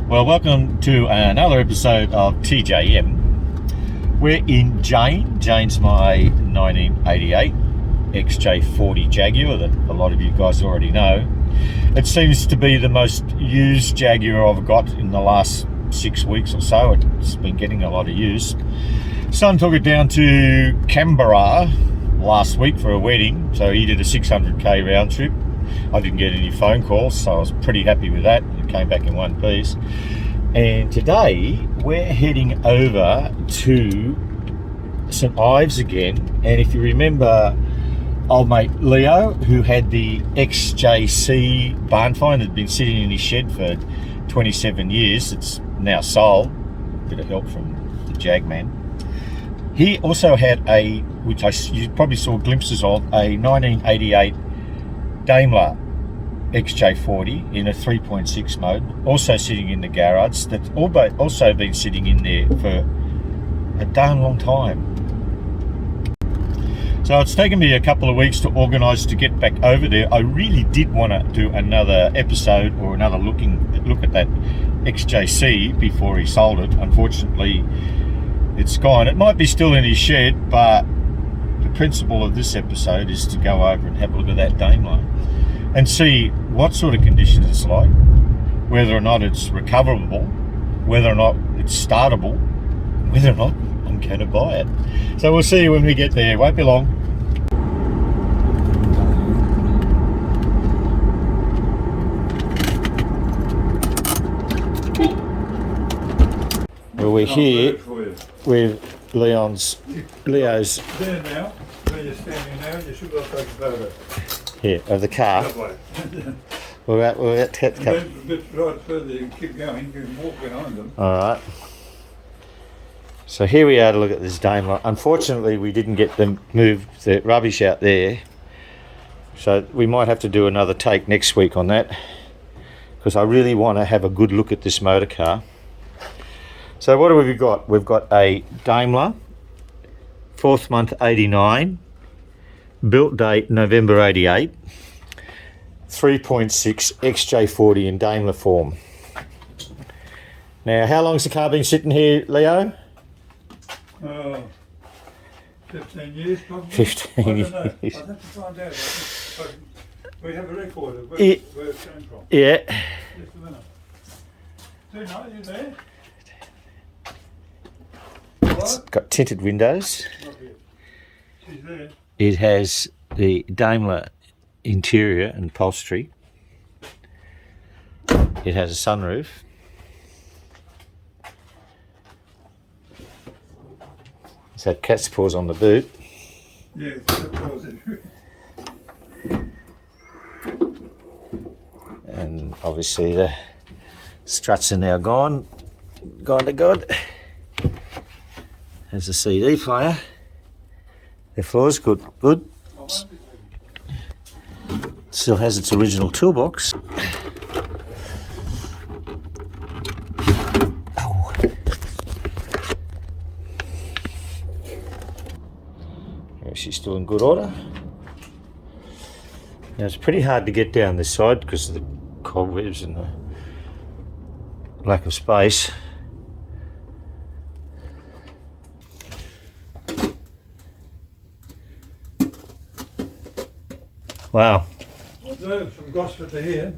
Well, welcome to another episode of TJM. We're in Jane. Jane's my 1988 XJ40 Jaguar that a lot of you guys already know. It seems to be the most used Jaguar I've got in the last 6 weeks or so. It's been getting a lot of use. Son took it down to Canberra last week for a wedding, so he did a 600k round trip. I didn't get any phone calls, so I was pretty happy with that. It came back in one piece. And today we're heading over to St Ives again. And if you remember old mate Leo, who had the XJC barn find, had been sitting in his shed for 27 years. It's now sold. Bit of help from the Jag man. He also had a, which you probably saw glimpses of, a 1988 Daimler XJ40 in a 3.6 mode, also sitting in the garage, that's also been sitting in there for a darn long time. So it's taken me a couple of weeks to organise to get back over there. I really did want to do another episode or another look at that XJC before he sold it. Unfortunately, it's gone. It might be still in his shed, but the principle of this episode is to go over and have a look at that Daimler and see what sort of condition it's like, whether or not it's recoverable, whether or not it's startable, whether or not I'm going to buy it. So we'll see you when we get there. It won't be long. Well, we're here with Leo's. There now, where you're standing now, you should have taken photo. Here, of the car. That way. We're at Then a bit right further, you can keep going, you can walk behind them. Alright. So here we are to look at this Daimler. Unfortunately, we didn't get them move the rubbish out there. So we might have to do another take next week on that, because I really want to have a good look at this motor car. So what have we got? We've got a Daimler, 4th month 89, built date November 88, 3.6 XJ40 in Daimler form. Now, how long's the car been sitting here, Leo? 15 years probably. 15 years. I'd have to find out. We have a record of where it came from. Yeah. Just a minute. Tina, you there? It's got tinted windows. Not yet. She's there. It has the Daimler interior and upholstery. It has a sunroof. It's had cat's paws on the boot. Yeah, that was it. And obviously the struts are now gone to God. There's a CD player. The floor's good. Still has its original toolbox. Oh. She's still in good order. Now it's pretty hard to get down this side because of the cobwebs and the lack of space. Wow. So, from Gosford to here,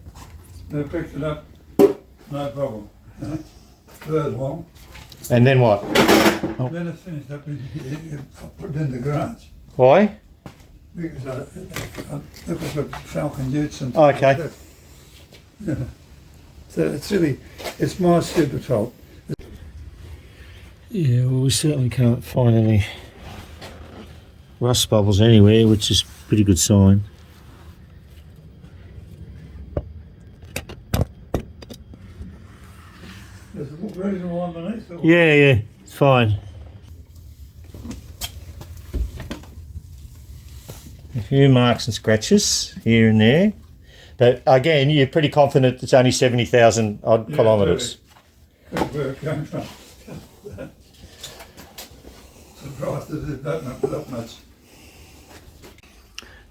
they picked it up, no problem. Third one. And then what? Then it's finished up in here, I put it in the garage. Why? Because I look at the Falcon Utes and Okay. that. Yeah. So it's really, it's my stupid fault. Yeah, well, we certainly can't find any rust bubbles anywhere, which is a pretty good sign. There's a reasonable one beneath. Or? Yeah, it's fine. A few marks and scratches here and there. But again, you're pretty confident it's only 70,000 odd kilometres. That's where it came from. Surprised that it that much.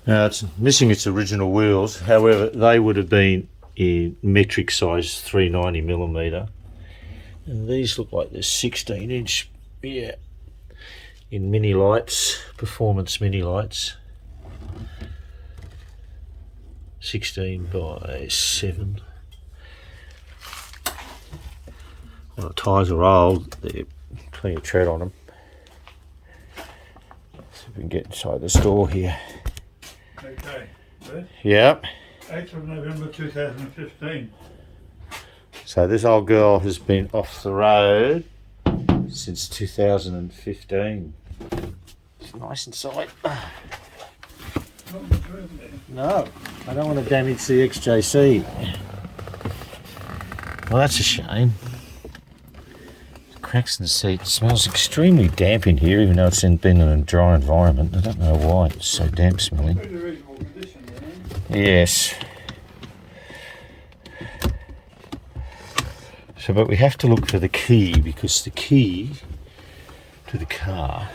Now it's missing its original wheels. However, they would have been in metric size 390mm. And these look like they're 16-inch, yeah, in mini lights, performance mini lights. 16 by 7. Well, the tyres are old, there's plenty of tread on them. So we can get inside the store here. Okay, good. Yep. 8th of November 2015. So this old girl has been off the road since 2015. It's nice inside. Not much room there. No, I don't want to damage the XJC. Well, that's a shame. Cracks in the seat. It smells extremely damp in here, even though it's been in a dry environment. I don't know why it's so damp smelling. Pretty reasonable condition there, eh? Yes. So, but we have to look for the key, because the key to the car.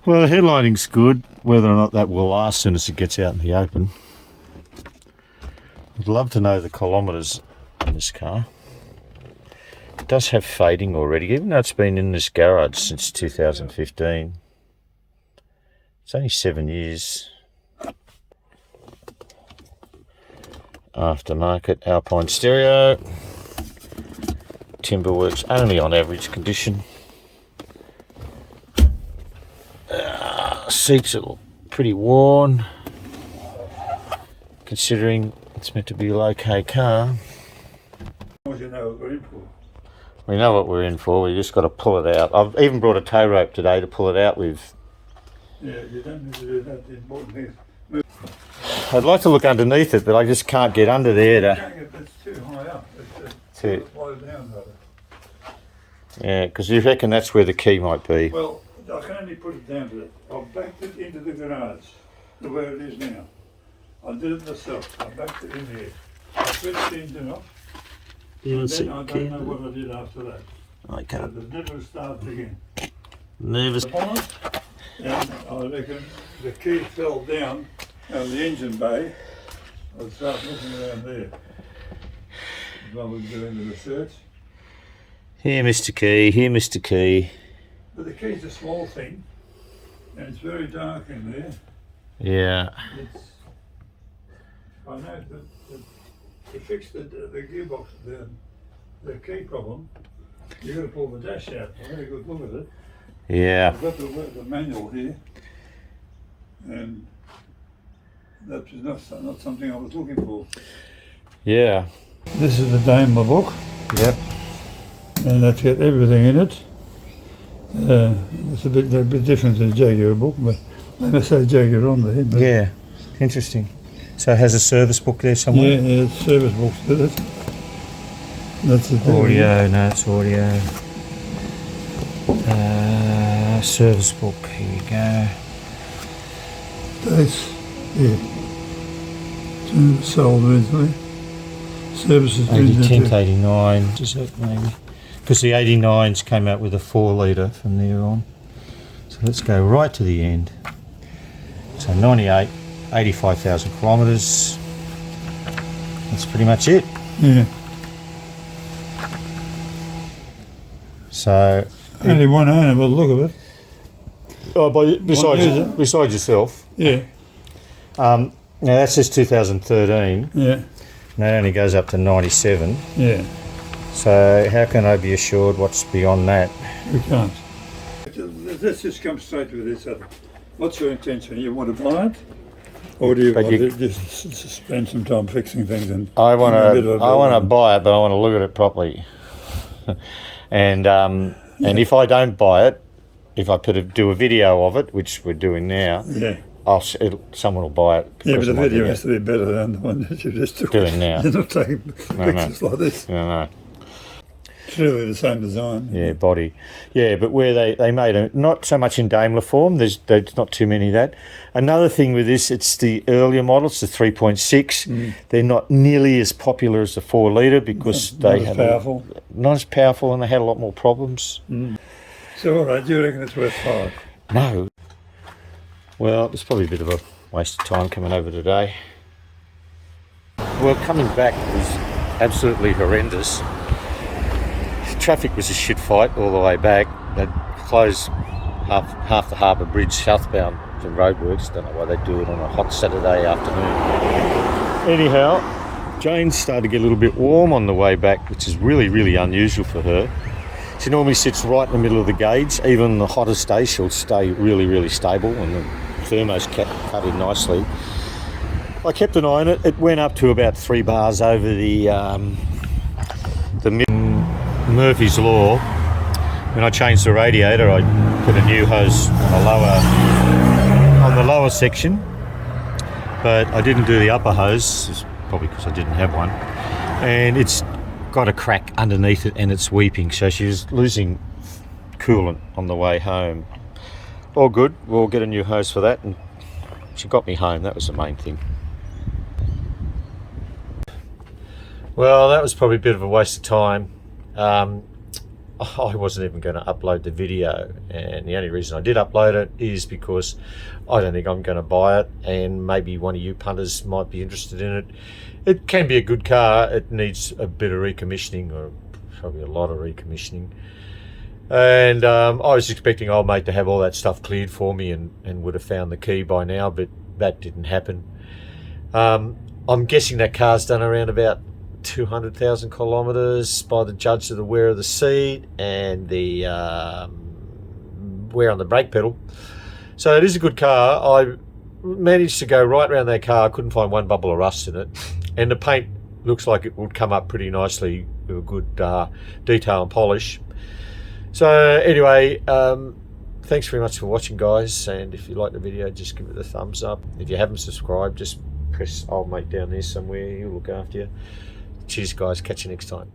Well, the headlighting's good. Whether or not that will last as soon as it gets out in the open. I'd love to know the kilometres on this car. It does have fading already, even though it's been in this garage since 2015. It's only 7 years. Aftermarket Alpine stereo. Timberworks only on average condition. Seats are pretty worn, considering it's meant to be a low-K car. What do you know what we're in for? We know what we're in for, we just got to pull it out. I've even brought a tow rope today to pull it out with. Yeah, you don't need to do that. The important thing is I'd like to look underneath it, but I just can't get under there it's too high up. It's to low down, rather. yeah, because you reckon that's where the key might be. Well, I can only put it down to that. I've backed it into the garage, to where it is now. I did it myself. I backed it in here. I switched the engine off. You And don't see then I the key? don't know what I did after that. I So can't. the never started again. Nervous. Upon it, and I reckon the key fell down out of the engine bay. I'll start looking around there. While we're doing the research. Here, Mr. Key. Here, Mr. Key. But the key's a small thing, and it's very dark in there. Yeah. It's, I know that to fix the gearbox, the key problem, you've got to pull the dash out. I had a good look at it. Yeah. I've got the manual here, and that was not something I was looking for. Yeah. This is the Daimler book, Yep. and that's got everything in it. It's a bit different to the Jaguar book, but they must say Jaguar on there. But Yeah. Interesting. So it has a service book there somewhere? yeah, it's service books with it. That's the thing. Audio, no, it's audio. Service book, here we go. Dates, yeah. Sold recently. Services 10 to 89, is it maybe? Because the 89s came out with a 4 litre from there on. So let's go right to the end. So 98, 85,000 kilometres. That's pretty much it. Yeah. So, Only one owner by the look of it. besides yourself, Yeah. now that says 2013, Yeah. and that only goes up to 97. Yeah. So how can I be assured what's beyond that? We can't. Let's just come straight with this other. What's your intention? You want to buy it? Or do you But want you- to just spend some time fixing things and I want a bit of to. a I want to build? buy it, but I want to look at it properly. and if I don't buy it, if I do a video of it, which we're doing now, Yeah. someone will buy it. Yeah, but because the of my video has to be better than the one that you just took. Doing now. You're not taking No. pictures like this. No. It's really the same design. Yeah, body. Yeah, but where they made it, not so much in Daimler form, there's not too many of that. Another thing with this, it's the earlier models, the 3.6. They're not nearly as popular as the 4 litre because Not they as have powerful. not as powerful, and they had a lot more problems. So, all right, do you reckon it's worth 5? No. Well, it's probably a bit of a waste of time coming over today. Well, coming back was absolutely horrendous. traffic was a shit fight all the way back. They'd closed half the harbour bridge southbound for roadworks. Don't know why they do it on a hot Saturday afternoon. Anyhow, Jane started to get a little bit warm on the way back, which is really, really unusual for her. She normally sits right in the middle of the gauge. Even on the hottest day, she'll stay really, really stable, and the thermos cut in nicely. I kept an eye on it. It went up to about 3 bars over the Murphy's Law. When I changed the radiator, I put a new hose on the lower section, but I didn't do the upper hose. It's probably because I didn't have one, and it's got a crack underneath it and it's weeping, so she was losing coolant on the way home. All good, we'll get a new hose for that, and she got me home. That was the main thing. Well, that was probably a bit of a waste of time. I wasn't even going to upload the video, and the only reason I did upload it is because I don't think I'm going to buy it, and maybe one of you punters might be interested in it. It can be a good car. It needs a bit of recommissioning, or probably a lot of recommissioning. And I was expecting old mate to have all that stuff cleared for me and would have found the key by now, but that didn't happen. I'm guessing that car's done around about 200,000 kilometres by the judge of the wear of the seat and the wear on the brake pedal. So it is a good car. I managed to go right around that car. I couldn't find one bubble of rust in it, and the paint looks like it would come up pretty nicely with a good detail and polish. So anyway, thanks very much for watching, guys, and if you like the video, just give it a thumbs up. If you haven't subscribed, just press old mate down there somewhere. He'll look after you. Cheers, guys. Catch you next time.